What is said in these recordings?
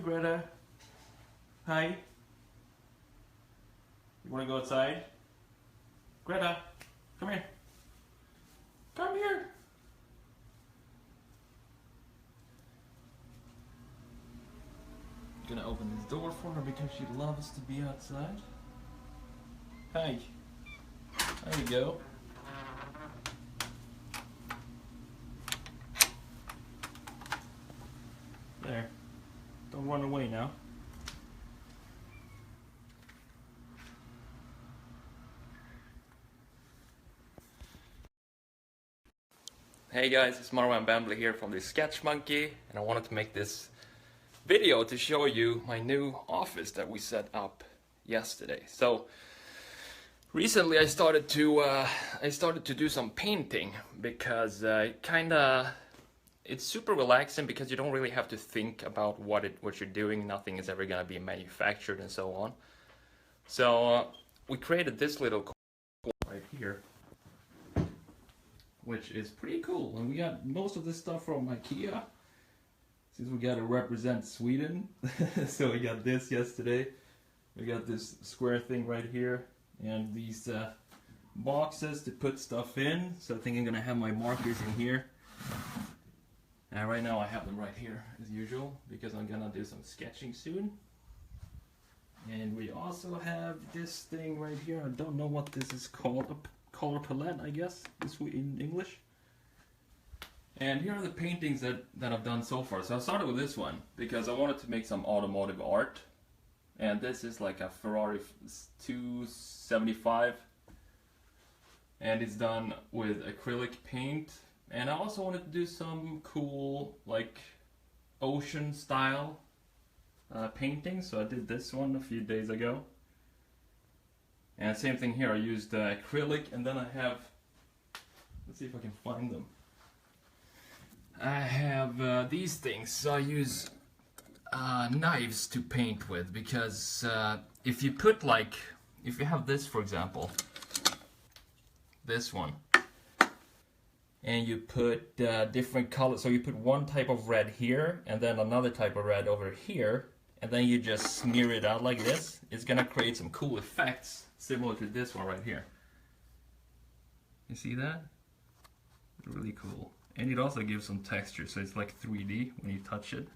Greta. Hi. You wanna go outside? Greta, come here. Come here. Gonna open this door for her because she loves to be outside. Hi. There you go. There. Don't run away now. Hey guys, it's Marwan Bambley here from the Sketch Monkey, and I wanted to make this video to show you my new office that we set up yesterday. So recently I started to do some painting because it's super relaxing because you don't really have to think about what you're doing. Nothing is ever gonna be manufactured and so on. So we created this little corner right here, which is pretty cool. And we got most of this stuff from IKEA, since we gotta represent Sweden. So we got this yesterday. We got this square thing right here, and these boxes to put stuff in. So I think I'm gonna have my markers in here. And right now I have them right here as usual, because I'm gonna do some sketching soon. And we also have this thing right here. I don't know what this is called. A color palette, I guess, this in English. And here are the paintings that I've done so far. So I started with this one because I wanted to make some automotive art. And this is like a Ferrari 275. And it's done with acrylic paint. And I also wanted to do some cool, like, ocean style paintings. So I did this one a few days ago. And same thing here, I used acrylic, and then I have, let's see if I can find them. I have these things. So I use knives to paint with, because if you put if you have this, for example, this one, and you put different colors, so you put one type of red here, and then another type of red over here, and then you just smear it out like this, it's gonna create some cool effects, similar to this one right here. You see that? Really cool. And it also gives some texture, so it's like 3D when you touch it.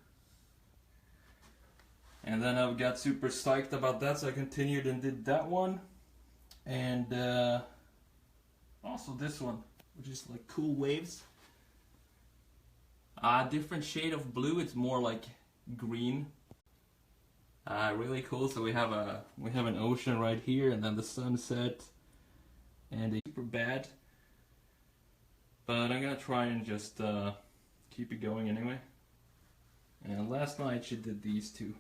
And then I got super psyched about that, so I continued and did that one. And also this one, which is like cool waves. Different shade of blue, it's more like green. Really cool. So we have an ocean right here, and then the sunset, and it's super bad. But I'm gonna try and just keep it going anyway. And last night she did these two.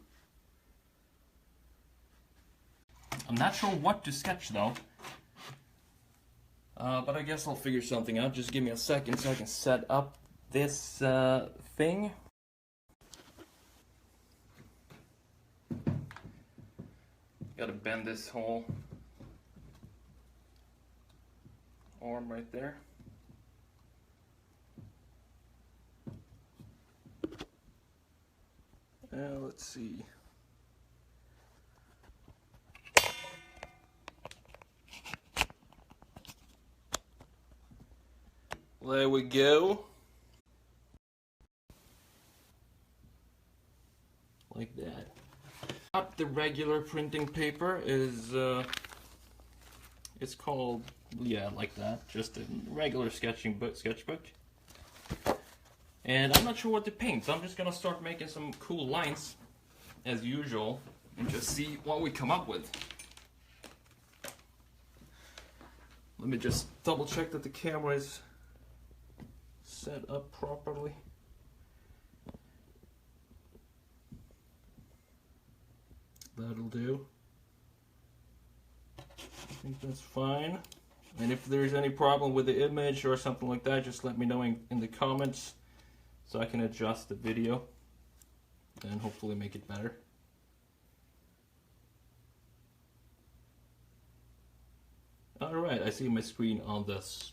I'm not sure what to sketch though. But I guess I'll figure something out. Just give me a second so I can set up this thing. Gotta bend this whole arm right there. Let's see. There we go. Like that. Not the regular printing paper is it's called, yeah, like that, just a regular sketchbook. And I'm not sure what to paint, so I'm just gonna start making some cool lines as usual and just see what we come up with. Let me just double check that the camera is set up properly. That'll do. I think that's fine. And if there's any problem with the image or something like that, just let me know in the comments so I can adjust the video and hopefully make it better. Alright, I see my screen on this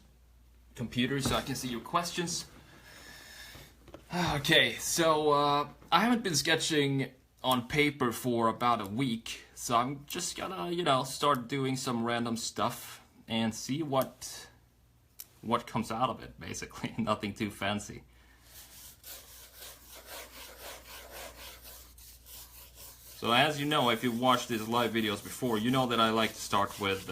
computer so I can see your questions. Okay, so I haven't been sketching on paper for about a week, so I'm just gonna, you know, start doing some random stuff and see what comes out of it, basically. Nothing too fancy. So as you know, if you've watched these live videos before, you know that I like to start with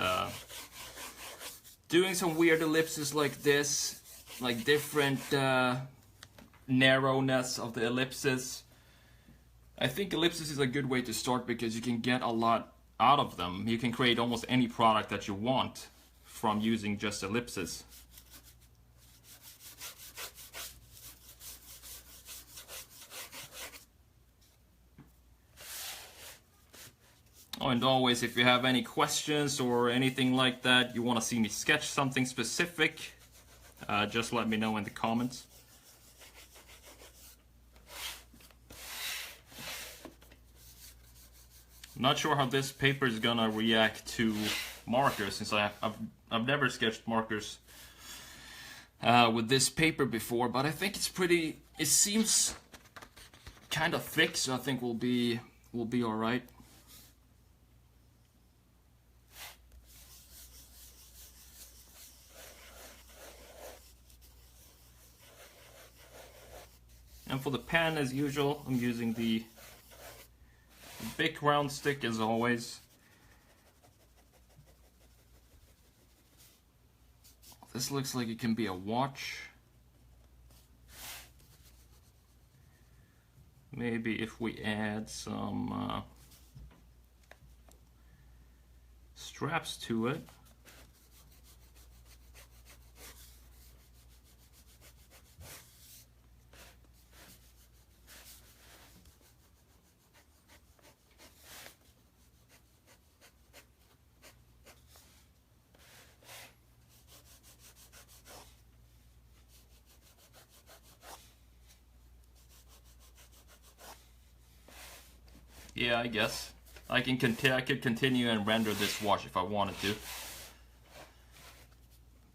doing some weird ellipses like this, like different narrowness of the ellipses. I think ellipses is a good way to start because you can get a lot out of them. You can create almost any product that you want from using just ellipses. Oh, and always, if you have any questions or anything like that, you want to see me sketch something specific, just let me know in the comments. I'm not sure how this paper is gonna react to markers, since I've never sketched markers with this paper before, but I think it's pretty. It seems kind of thick, so I think we'll be all right. And for the pen, as usual, I'm using the big round stick as always. This looks like it can be a watch. Maybe if we add some straps to it. Yeah, I guess I could continue and render this watch if I wanted to,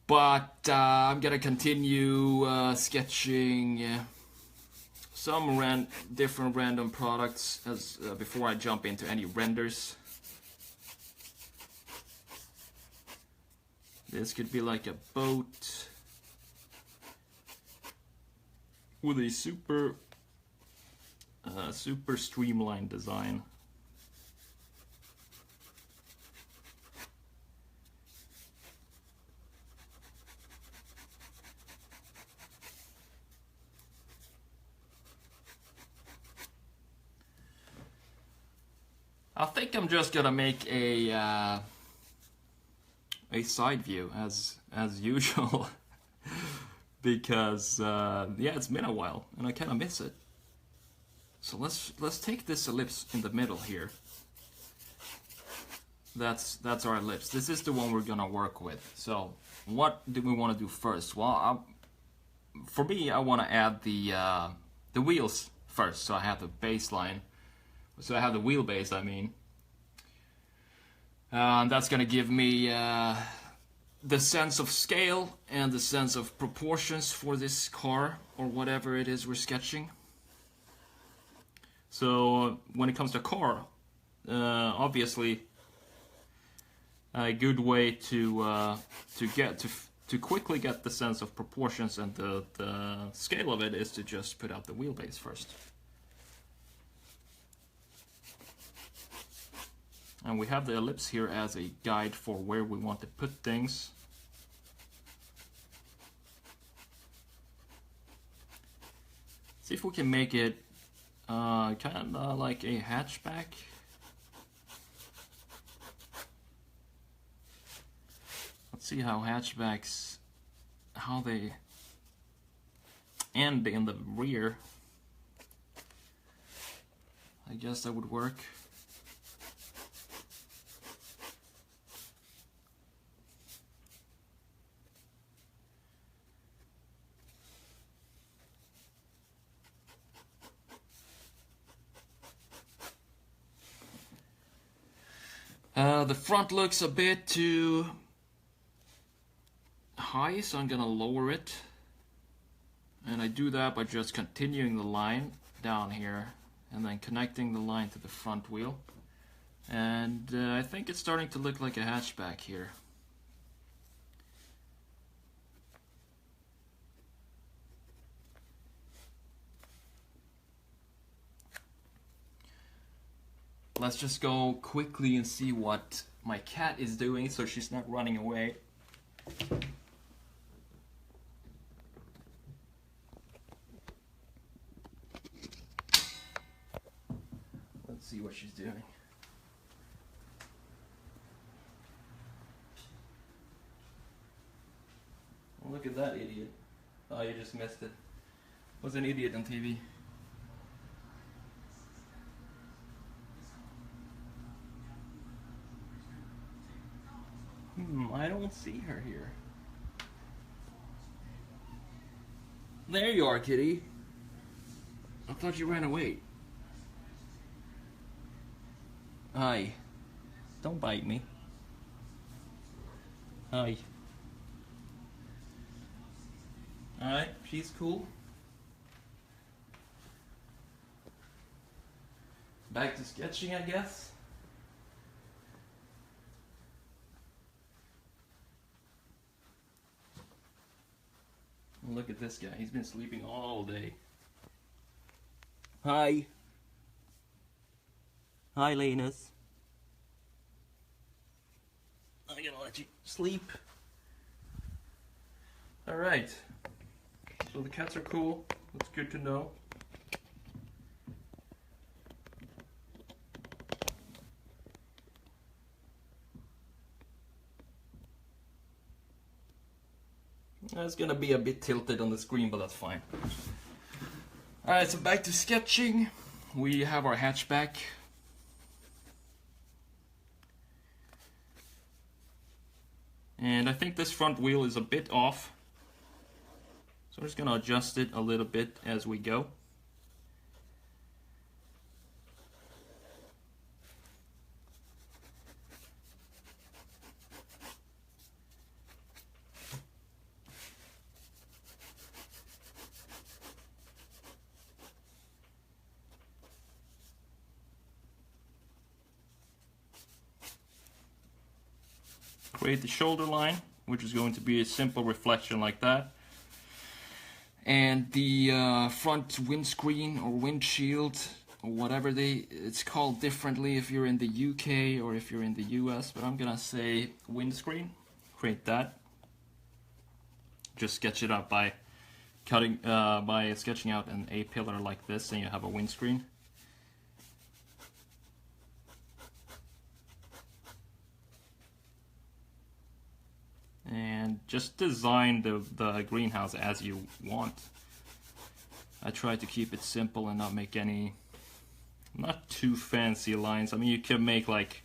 but I'm gonna continue sketching some different random products as before I jump into any renders. This could be like a boat with a super streamlined design. I think I'm just gonna make a side view as usual because yeah, it's been a while and I kind of miss it. So let's take this ellipse in the middle here. That's our ellipse. This is the one we're gonna work with. So what do we want to do first? Well, for me, I want to add the wheels first. So I have the baseline. So I have the wheelbase. I mean, that's gonna give me the sense of scale and the sense of proportions for this car or whatever it is we're sketching. So when it comes to car, obviously a good way to quickly get the sense of proportions and the scale of it is to just put out the wheelbase first. And we have the ellipse here as a guide for where we want to put things. See if we can make it kind of like a hatchback. Let's see how hatchbacks, how they end in the rear. I guess that would work. The front looks a bit too high, so I'm gonna lower it. And I do that by just continuing the line down here and then connecting the line to the front wheel. And I think it's starting to look like a hatchback here. Let's just go quickly and see what my cat is doing so she's not running away. Let's see what she's doing. Oh, look at that idiot. Oh, you just missed it. Was an idiot on TV. I don't see her here. There you are, kitty. I thought you ran away. Hi. Don't bite me. Hi. Alright, she's cool. Back to sketching, I guess. Look at this guy. He's been sleeping all day. Hi. Hi, Linus. I'm gonna let you sleep. Alright. So the cats are cool. That's good to know. It's gonna be a bit tilted on the screen, but that's fine. Alright, so back to sketching. We have our hatchback. And I think this front wheel is a bit off. So I'm just gonna adjust it a little bit as we go. Create the shoulder line, which is going to be a simple reflection like that. And the front windscreen or windshield, or whatever it's called differently if you're in the UK or if you're in the US, but I'm gonna say windscreen. Create that. Just sketch it out by sketching out an A-pillar like this, and you have a windscreen. And just design the greenhouse as you want. I try to keep it simple and not make any, not too fancy lines. I mean, you can make like,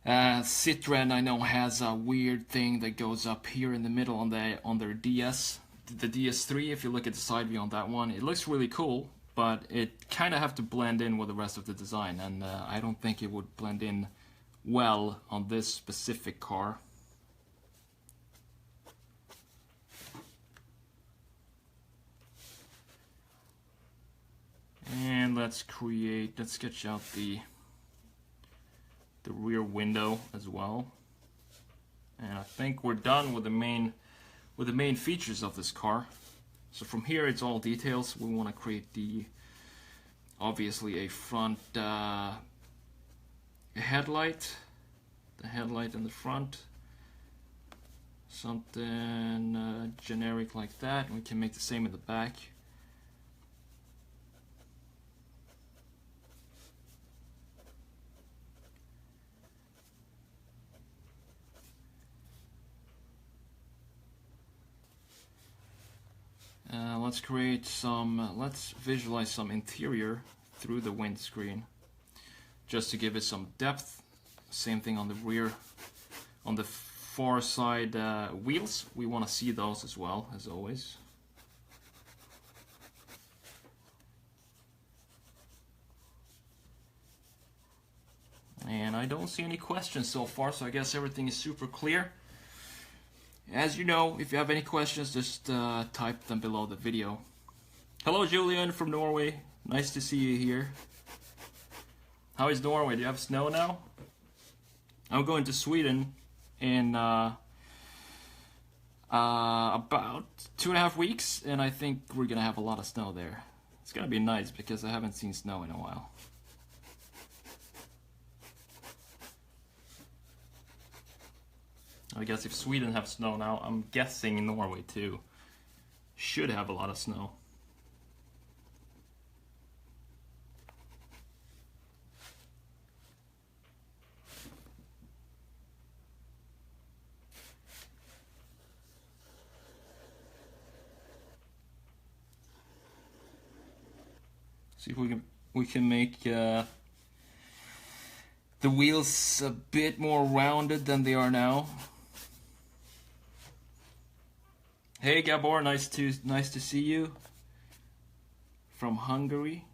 Citroen I know has a weird thing that goes up here in the middle on their DS, the DS3. If you look at the side view on that one, it looks really cool, but it kind of have to blend in with the rest of the design, and I don't think it would blend in well on this specific car. And let's sketch out the rear window as well. And I think we're done with the main features of this car. So from here it's all details. We want to create obviously a front headlight, the headlight in the front, something generic like that. We can make the same in the back. Let's visualize some interior through the windscreen, just to give it some depth. Same thing on the rear, on the far side wheels. We want to see those as well, as always. And I don't see any questions so far, so I guess everything is super clear. As you know, if you have any questions, just type them below the video. Hello, Julian from Norway. Nice to see you here. How is Norway? Do you have snow now? I'm going to Sweden in about 2.5 weeks, and I think we're gonna have a lot of snow there. It's gonna be nice because I haven't seen snow in a while. I guess if Sweden have snow now, I'm guessing Norway too should have a lot of snow. See if we can make the wheels a bit more rounded than they are now. Hey Gabor, nice to see you from Hungary.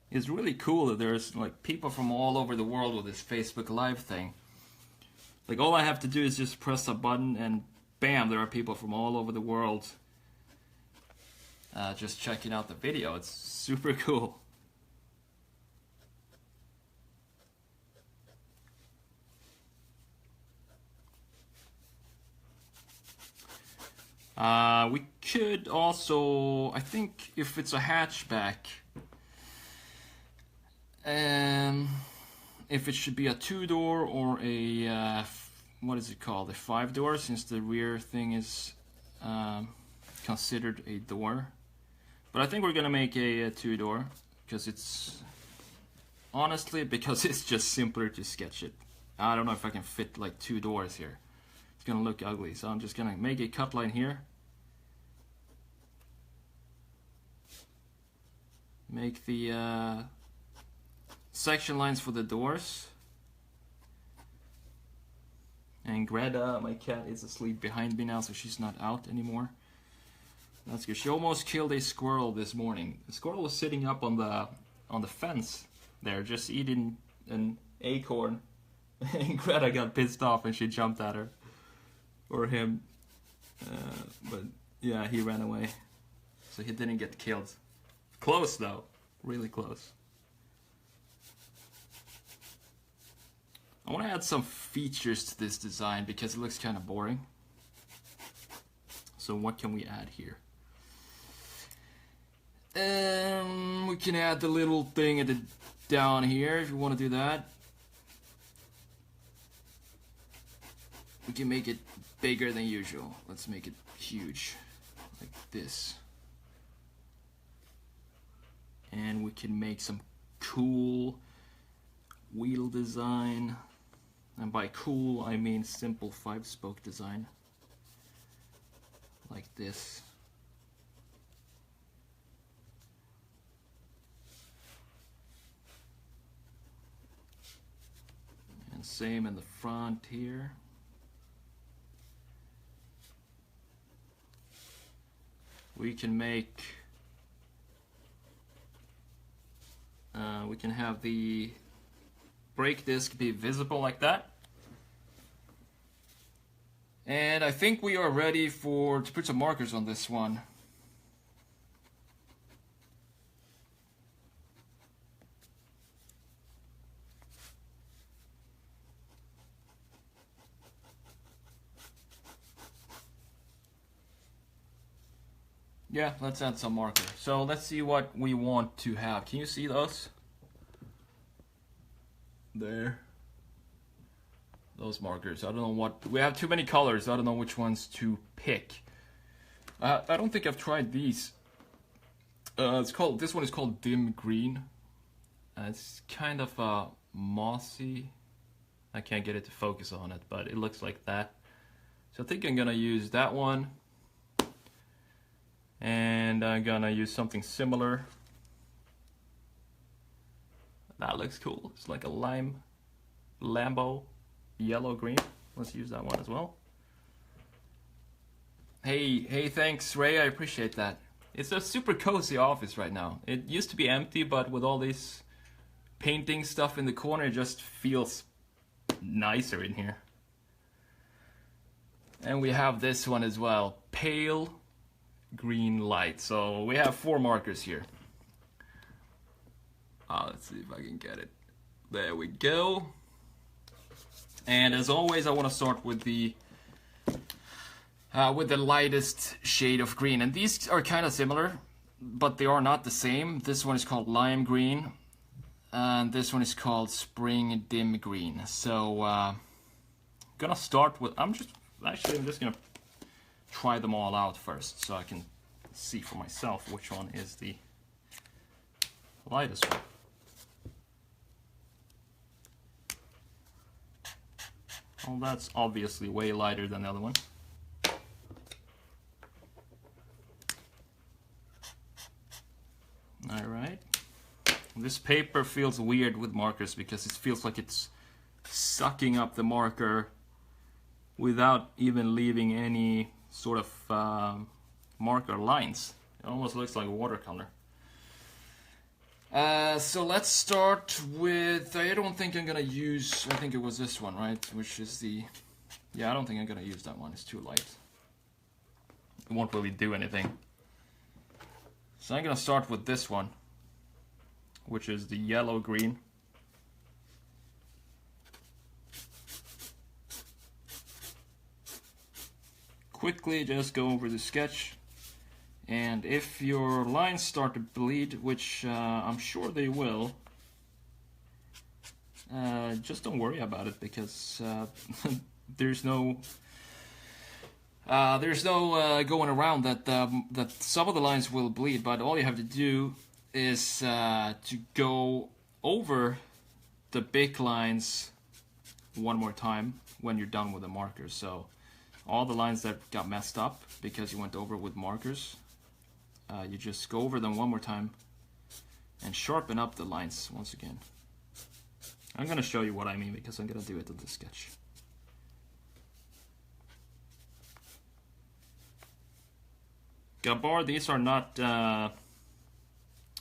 It's really cool that there's like people from all over the world with this Facebook Live thing. Like all I have to do is just press a button and bam, there are people from all over the world just checking out the video. It's super cool. We could also, I think if it's a hatchback, if it should be a 2-door or a, what is it called, a 5-door, since the rear thing is considered a door. But I think we're gonna make a 2-door, because it's, honestly, because it's just simpler to sketch it. I don't know if I can fit like 2 doors here. It's gonna look ugly, so I'm just gonna make a cut line here. Make the section lines for the doors. And Greta, my cat, is asleep behind me now, so she's not out anymore. That's good. She almost killed a squirrel this morning. The squirrel was sitting up on the fence there, just eating an acorn. And Greta got pissed off and she jumped at her. Or him. But yeah, he ran away. So he didn't get killed. Close though. Really close. I want to add some features to this design because it looks kind of boring. So what can we add here? We can add the little thing at the down here if you want to do that. We can make it bigger than usual. Let's make it huge, like this. And we can make some cool wheel design. And by cool, I mean simple 5-spoke design. Like this. And same in the front here. We can make, we can have the brake disc be visible like that. And I think we are ready to put some markers on this one. Yeah, let's add some marker. So let's see what we want to have. Can you see those? There. Those markers. I don't know what... We have too many colors. I don't know which ones to pick. I don't think I've tried these. This one is called Dim Green. It's kind of mossy. I can't get it to focus on it, but it looks like that. So I think I'm gonna use that one. And I'm gonna use something similar. That looks cool. It's like a Lambo yellow green. Let's use that one as well. Hey, thanks Ray, I appreciate that. It's a super cozy office right now. It used to be empty, but with all this painting stuff in the corner, it just feels nicer in here. And we have this one as well. Pale green light. So we have 4 markers here. Let's see if I can get it. There we go. And as always, I want to start with the lightest shade of green. And these are kind of similar, but they are not the same. This one is called lime green, and this one is called spring dim green. So I'm gonna start with, I'm just gonna try them all out first so I can see for myself which one is the lightest one. Well, that's obviously way lighter than the other one. Alright. This paper feels weird with markers because it feels like it's sucking up the marker without even leaving any sort of marker lines. It almost looks like watercolor. So let's start with, I don't think I'm gonna use, I think it was this one, right? Which is the, yeah, I don't think I'm gonna use that one, it's too light. It won't really do anything. So I'm gonna start with this one, which is the yellow-green. Quickly just go over the sketch. And if your lines start to bleed, which I'm sure they will, just don't worry about it because there's no going around that some of the lines will bleed. But all you have to do is to go over the big lines one more time when you're done with the markers. So all the lines that got messed up because you went over with markers, you just go over them one more time and sharpen up the lines once again. I'm going to show you what I mean because I'm going to do it in the sketch. Gabor, these are not,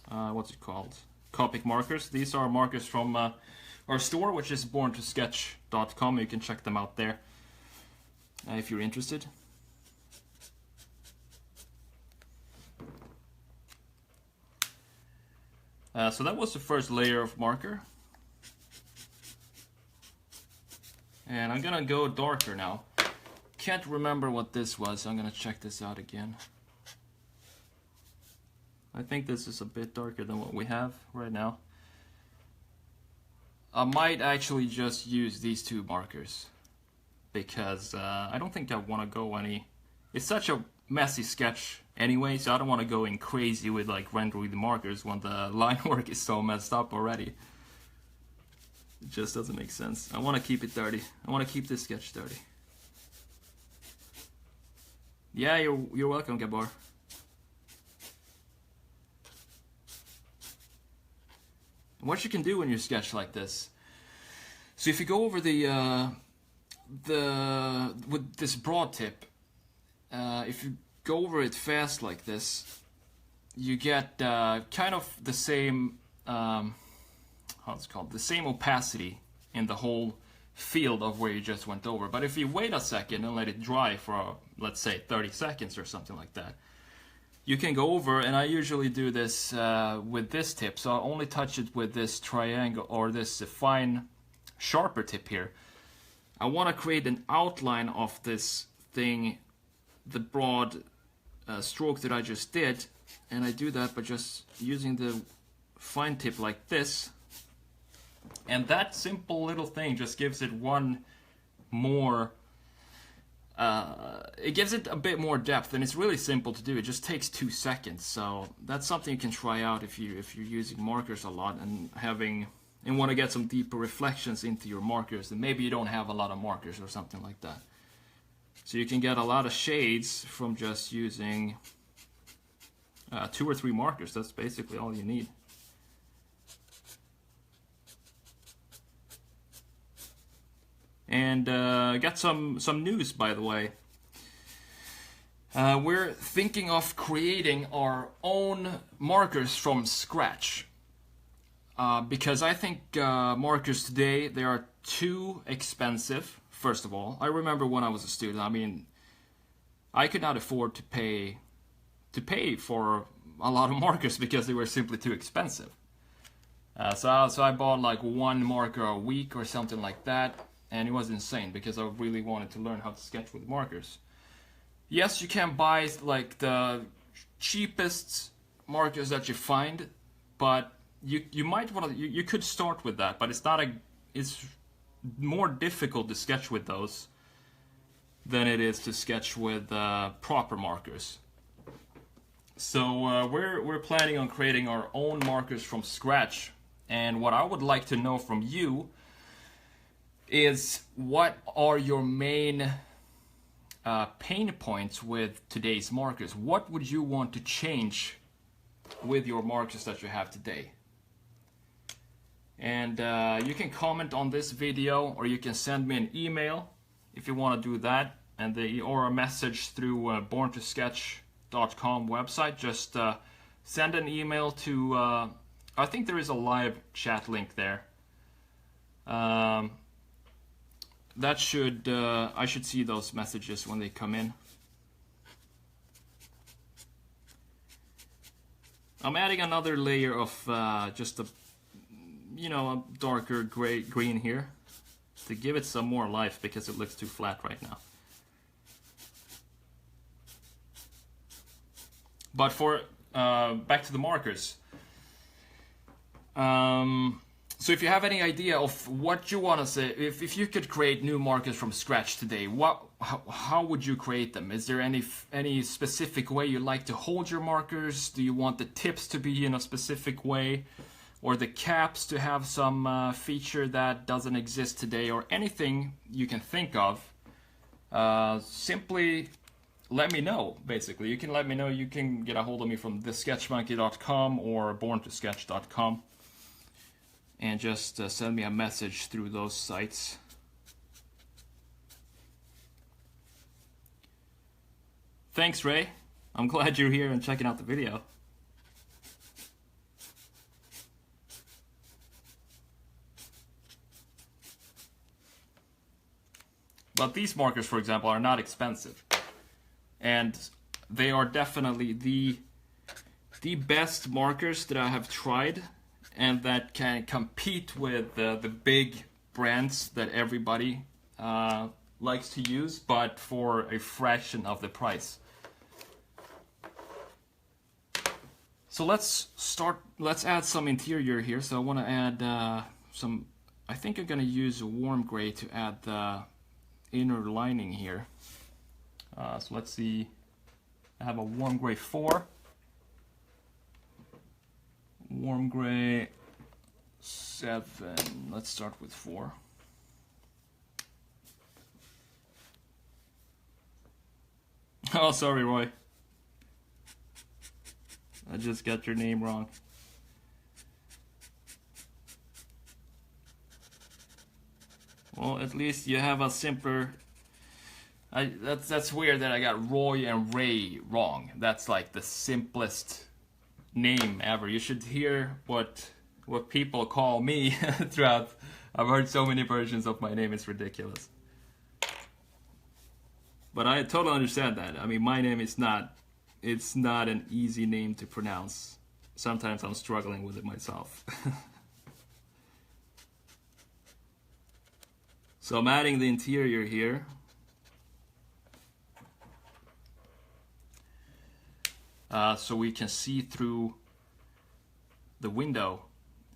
what's it called? Copic markers. These are markers from our store, which is born2sketch.com. You can check them out there if you're interested. So that was the first layer of marker. And I'm gonna go darker now. Can't remember what this was. I'm gonna check this out again. I think this is a bit darker than what we have right now. I might actually just use these 2 markers because I don't think I want to go any... It's such a messy sketch anyway, so I don't want to go in crazy with like rendering the markers when the line work is so messed up already. It just doesn't make sense. I want to keep it dirty. I want to keep this sketch dirty. Yeah, you're welcome, Gabor. What you can do when you sketch like this, so if you go over with this broad tip, if you go over it fast like this, you get kind of the same, how's it called, the same opacity in the whole field of where you just went over. But if you wait a second and let it dry for, let's say, 30 seconds or something like that, you can go over, and I usually do this with this tip, so I only touch it with this triangle or this fine sharper tip here. I want to create an outline of this thing, the broad stroke that I just did, and I do that by just using the fine tip like this, and that simple little thing just gives it one more it gives it a bit more depth, and it's really simple to do. It just takes 2 seconds, so that's something you can try out if you're using markers a lot and want to get some deeper reflections into your markers, and maybe you don't have a lot of markers or something like that. So you can get a lot of shades from just using 2 or 3 markers. That's basically all you need. And got some news, by the way. We're thinking of creating our own markers from scratch. Because I think markers today, they are too expensive, first of all. I remember when I was a student, I mean, I could not afford to pay to pay for a lot of markers because they were simply too expensive. So I bought like one marker a week or something like that, and it was insane because I really wanted to learn how to sketch with markers. Yes, you can buy like the cheapest markers that you find, but you might want to, you could start with that, but it's more difficult to sketch with those than it is to sketch with proper markers. So we're planning on creating our own markers from scratch, and what I would like to know from you is what are your main pain points with today's markers? What would you want to change with your markers that you have today? And you can comment on this video, or you can send me an email if you want to do that, and or a message through borntosketch.com website. Just send an email to I think there is a live chat link there. That should I should see those messages when they come in. I'm adding another layer of just a darker green here to give it some more life because it looks too flat right now. But for back to the markers. So if you have any idea of what you want to say, if you could create new markers from scratch today, how would you create them? Is there any specific way you like to hold your markers? Do you want the tips to be in a specific way, or the caps to have some feature that doesn't exist today, or anything you can think of? Simply let me know. Basically, you can let me know. You can get a hold of me from thesketchmonkey.com or borntosketch.com. And just send me a message through those sites. Thanks, Ray. I'm glad you're here and checking out the video. But these markers, for example, are not expensive. And they are definitely the best markers that I have tried, and that can compete with the big brands that everybody likes to use, but for a fraction of the price. So let's add some interior here. So I want to add some, I think I'm going to use a warm gray to add the inner lining here. So let's see, I have a warm gray 4. Warm gray 7. Let's start with 4. Oh, sorry, Roy. I just got your name wrong. Well, at least you have a simpler. That's weird that I got Roy and Ray wrong. That's like the simplest name ever. You should hear what people call me throughout. I've heard so many versions of my name, it's ridiculous. But I totally understand that. I mean, my name is not an easy name to pronounce. Sometimes I'm struggling with it myself. So I'm adding the interior here. So we can see through the window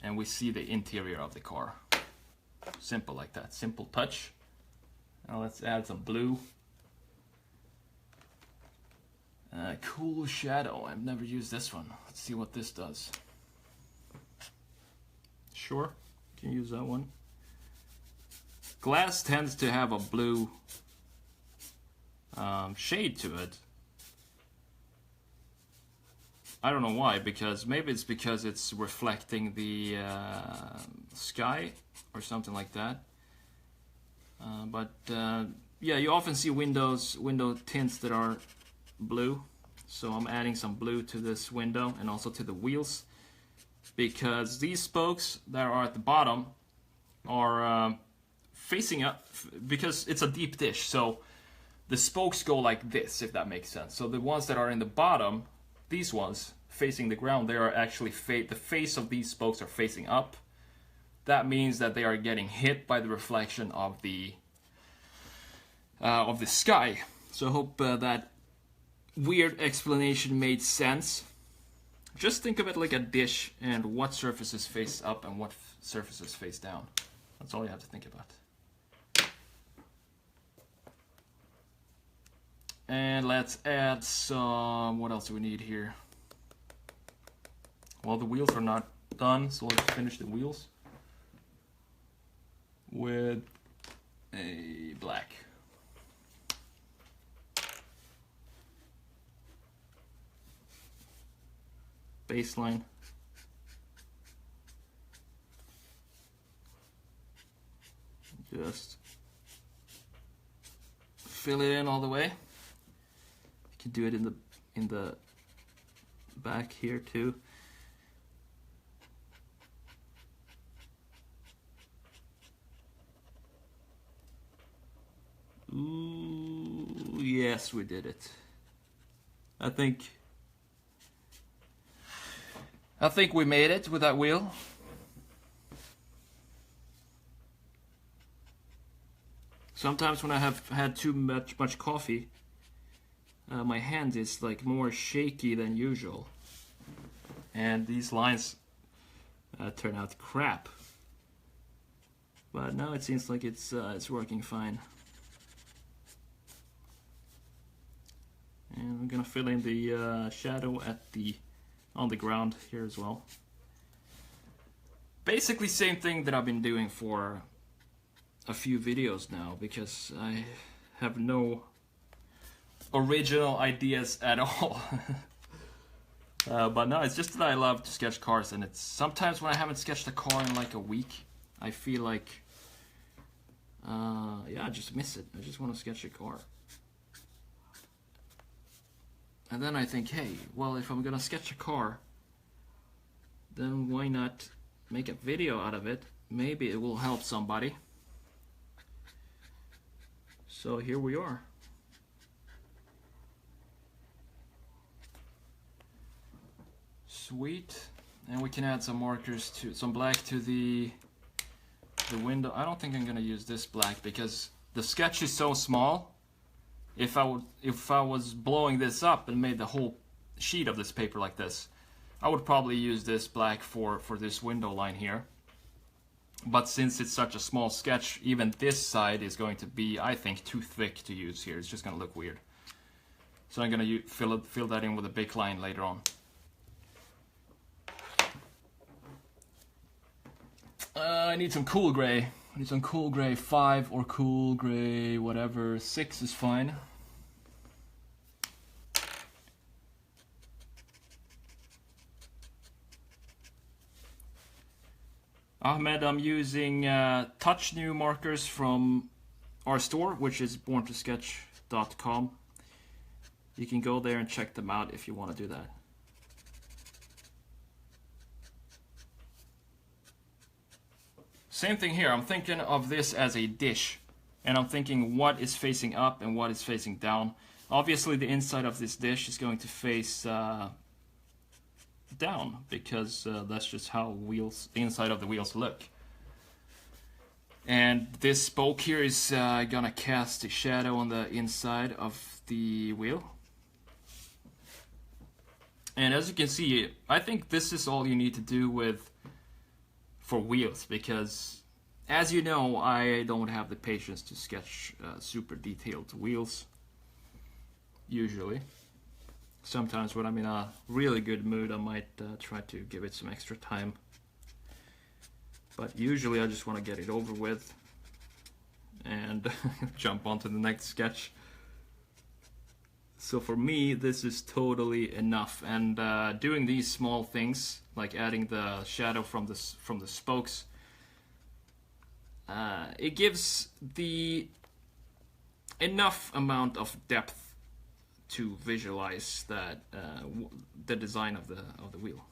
and we see the interior of the car. Simple like that, simple touch. Now let's add some blue. Cool shadow, I've never used this one. Let's see what this does. Sure, can use that one. Glass tends to have a blue shade to it. I don't know why, maybe it's because it's reflecting the sky or something like that. Yeah, you often see window tints that are blue. So I'm adding some blue to this window and also to the wheels, because these spokes that are at the bottom are facing up, because it's a deep dish, so the spokes go like this, if that makes sense. So the ones that are in the bottom these ones facing the ground, they are actually the face of these spokes are facing up. That means that they are getting hit by the reflection of the sky. So I hope that weird explanation made sense. Just think of it like a dish, and what surfaces face up and what surfaces face down. That's all you have to think about. And let's add some, what else do we need here? Well, the wheels are not done, so let's finish the wheels with a black. Baseline. Just fill it in all the way. You can do it in the back here too. Ooh, yes, we did it. I think we made it with that wheel. Sometimes when I have had too much coffee, my hand is like more shaky than usual, and these lines turn out crap. But now it seems like it's working fine. And I'm gonna fill in the shadow on the ground here as well. Basically same thing that I've been doing for a few videos now, because I have no original ideas at all. But no, it's just that I love to sketch cars, and it's sometimes when I haven't sketched a car in like a week, I feel like yeah, I just miss it. I just want to sketch a car. And then I think, hey, well, if I'm gonna sketch a car, then why not make a video out of it? Maybe it will help somebody. So here we are. Sweet. And we can add some markers to some black to the window. I don't think I'm gonna use this black because the sketch is so small. If I was blowing this up and made the whole sheet of this paper like this, I would probably use this black for this window line here. But since it's such a small sketch, even this side is going to be, I think, too thick to use here. It's just going to look weird. So I'm going to fill that in with a big line later on. I need some cool gray. I need some cool gray 5 or cool gray whatever. 6 is fine. Ahmed, I'm using Touch New markers from our store, which is borntosketch.com. You can go there and check them out if you want to do that. Same thing here. I'm thinking of this as a dish, and I'm thinking what is facing up and what is facing down. Obviously, the inside of this dish is going to face down, because that's just how the inside of the wheels look. And this spoke here is gonna cast a shadow on the inside of the wheel. And as you can see, I think this is all you need to do for wheels, because as you know, I don't have the patience to sketch super detailed wheels usually. Sometimes when I'm in a really good mood, I might try to give it some extra time. But usually I just want to get it over with and jump onto the next sketch. So for me, this is totally enough. And doing these small things, like adding the shadow from the spokes, it gives the enough amount of depth to visualize that the design of the wheel.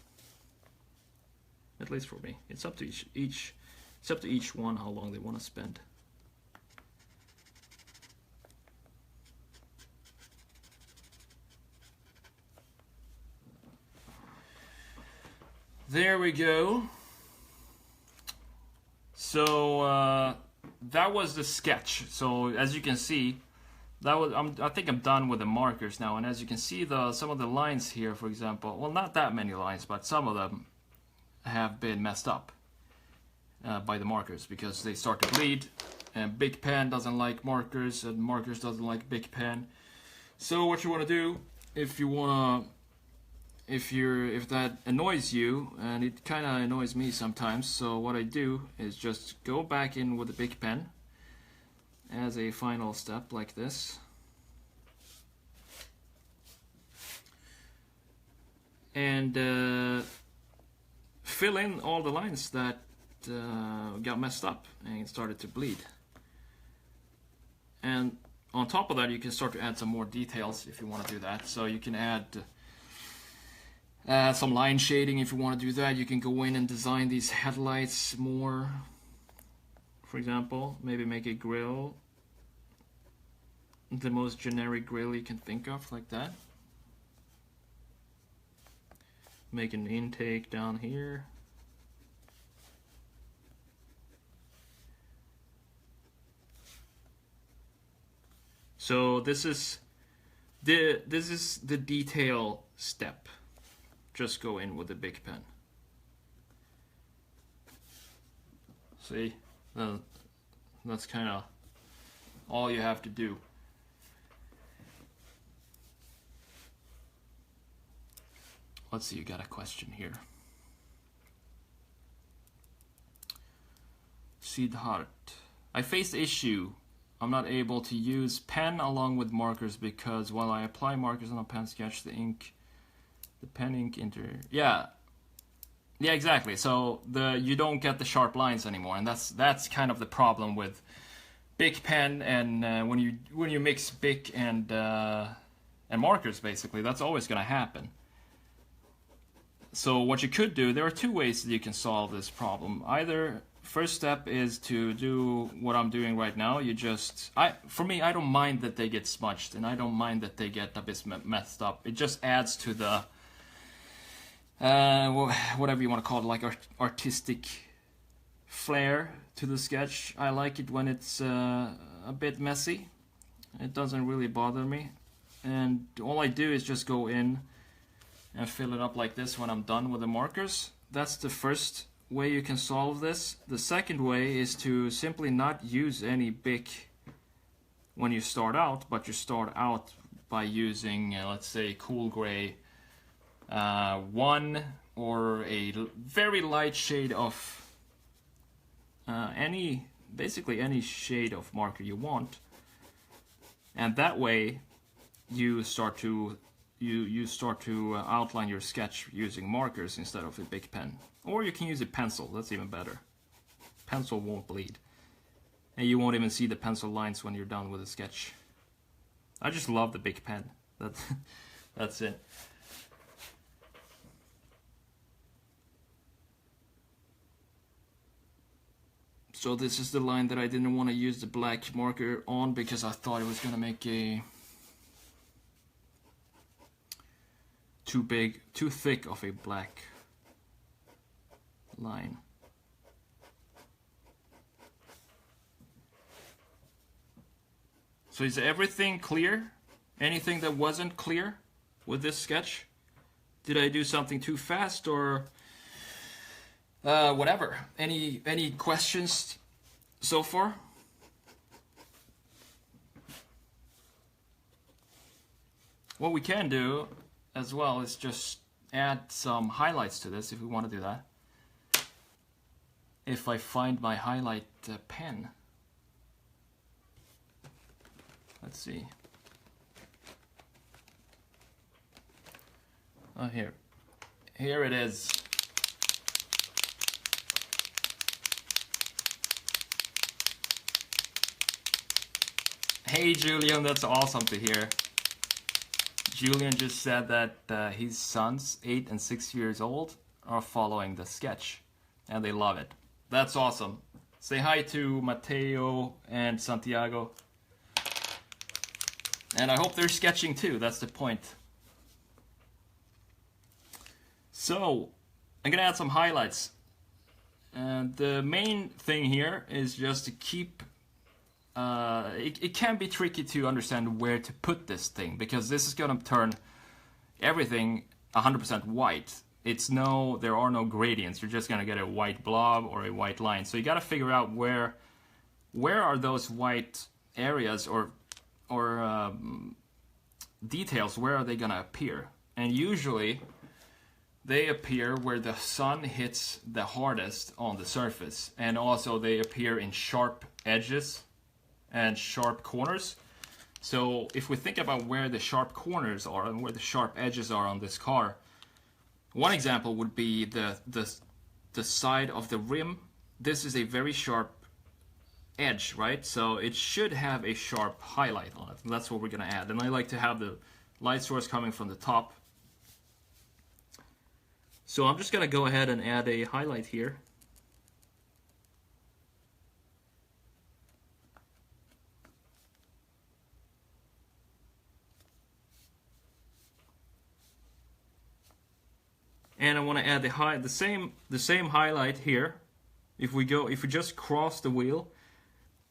At least for me, it's up to each one how long they want to spend. There we go. So that was the sketch. So as you can see, that was I think I'm done with the markers now. And as you can see, some of the lines here, for example, well, not that many lines, but some of them have been messed up by the markers because they start to bleed. And Bic pen doesn't like markers, and markers doesn't like Bic pen. So what you want to do, if that annoys you, and it kind of annoys me sometimes, so what I do is just go back in with the Bic pen as a final step like this. And fill in all the lines that got messed up and started to bleed. And on top of that, you can start to add some more details if you want to do that. So you can add some line shading if you want to do that. You can go in and design these headlights more. For example, maybe make a grill, the most generic grill you can think of, like that. Make an intake down here. So this is the detail step. Just go in with the Bic pen. See, that's kind of all you have to do. Let's see, you got a question here. Siddharth, I faced issue. I'm not able to use pen along with markers because while I apply markers on a pen sketch, the pen ink yeah, exactly. So you don't get the sharp lines anymore, and that's kind of the problem with Bic pen. And when you mix Bic and markers, basically, that's always going to happen. So what you could do, there are two ways that you can solve this problem. Either first step is to do what I'm doing right now. For me, I don't mind that they get smudged, and I don't mind that they get a bit messed up. It just adds to the whatever you want to call it, like artistic flair to the sketch. I like it when it's a bit messy. It doesn't really bother me, and all I do is just go in and fill it up like this when I'm done with the markers. That's the first way you can solve this. The second way is to simply not use any Bic when you start out, but you start out by using, let's say, Cool Gray 1 or a very light shade of basically any shade of marker you want. And that way you start to outline your sketch using markers instead of a Bic pen. Or you can use a pencil, that's even better. Pencil won't bleed. And you won't even see the pencil lines when you're done with the sketch. I just love the Bic pen. That's it. So this is the line that I didn't want to use the black marker on because I thought it was going to make a too thick of a black line. So is everything clear? Anything that wasn't clear with this sketch? Did I do something too fast or whatever? Any questions so far? What we can do as well is just add some highlights to this if we want to do that. If I find my highlight pen. Let's see. Oh, here it is. Hey Julian, that's awesome to hear. Julian just said that his sons, 8 and 6 years old, are following the sketch, and they love it. That's awesome. Say hi to Mateo and Santiago. And I hope they're sketching too, that's the point. So, I'm gonna add some highlights. And the main thing here is just to keep... it can be tricky to understand where to put this thing, because this is gonna turn everything 100% white. There are no gradients. You're just gonna get a white blob or a white line. So you gotta figure out where are those white areas or details, where are they gonna appear? And usually they appear where the sun hits the hardest on the surface, and also they appear in sharp edges and sharp corners. So if we think about where the sharp corners are and where the sharp edges are on this car, one example would be the side of the rim. This is a very sharp edge, right? So it should have a sharp highlight on it. That's what we're gonna add. And I like to have the light source coming from the top. So I'm just gonna go ahead and add a highlight here. And I want to add the same highlight here. If we just cross the wheel,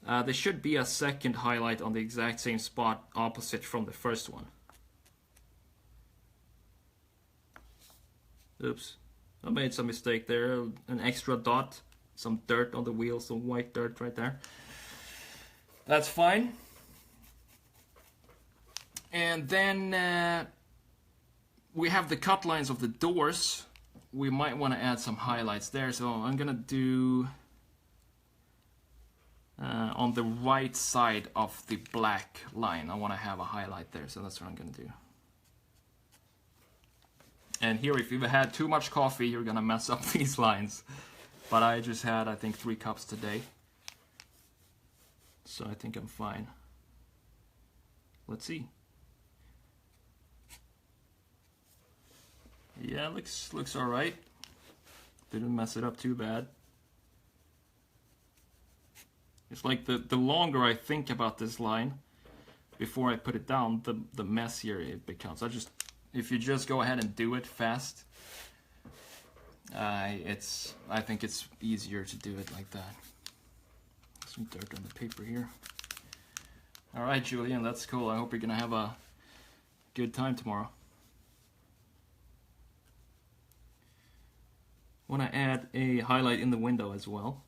there should be a second highlight on the exact same spot opposite from the first one. Oops, I made some mistake there. An extra dot, some dirt on the wheel, some white dirt right there. That's fine. And then we have the cut lines of the doors. We might want to add some highlights there. So I'm gonna do on the right side of the black line, I want to have a highlight there. So that's what I'm gonna do. And here, if you've had too much coffee, you're gonna mess up these lines. But I just had, I think, 3 cups today. So I think I'm fine. Let's see. Yeah, looks all right. Didn't mess it up too bad. It's like the longer I think about this line before I put it down, the messier it becomes. If you just go ahead and do it fast, I think it's easier to do it like that. Some dirt on the paper here. All right, Julian, that's cool. I hope you're gonna have a good time tomorrow. Want to add a highlight in the window as well.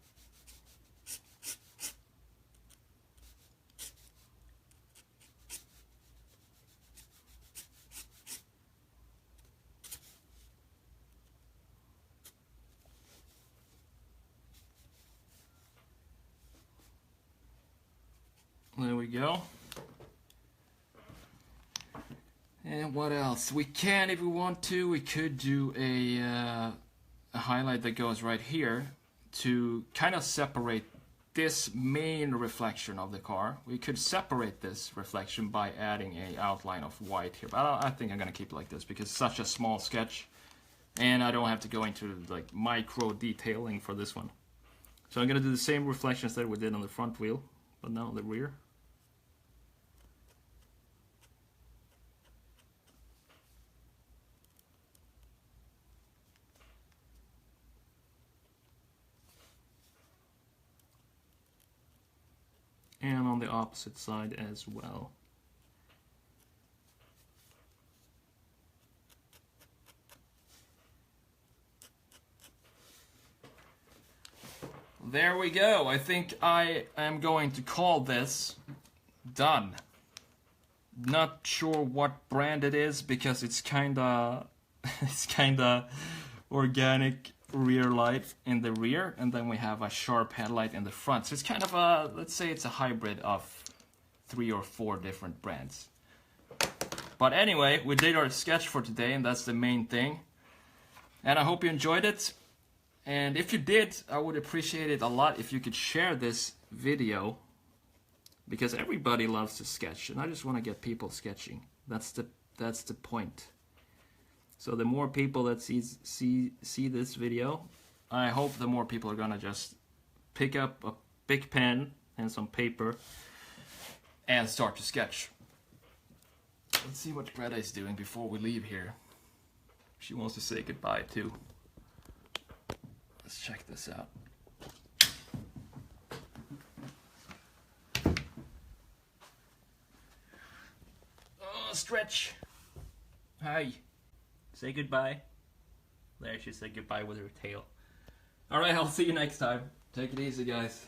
There we go. And what else? We can, if we want to, we could do a highlight that goes right here to kind of separate this main reflection of the car. We could separate this reflection by adding an outline of white here, but I think I'm gonna keep it like this because it's such a small sketch and I don't have to go into like micro detailing for this one. So I'm gonna do the same reflections that we did on the front wheel, but now on the rear. And on the opposite side as well. There we go. I think I am going to call this done. Not sure what brand it is because it's kinda organic rear light in the rear, and then we have a sharp headlight in the front. So it's kind of a, let's say it's a hybrid of 3 or 4 different brands. But anyway, we did our sketch for today, and that's the main thing. And I hope you enjoyed it. And if you did, I would appreciate it a lot if you could share this video, because everybody loves to sketch, and I just want to get people sketching. That's the point. So the more people that see this video, I hope the more people are gonna just pick up a big pen and some paper and start to sketch. Let's see what Greta is doing before we leave here. She wants to say goodbye too. Let's check this out. Oh, Stretch. Hi. Say goodbye. There, she said goodbye with her tail. Alright, I'll see you next time. Take it easy, guys.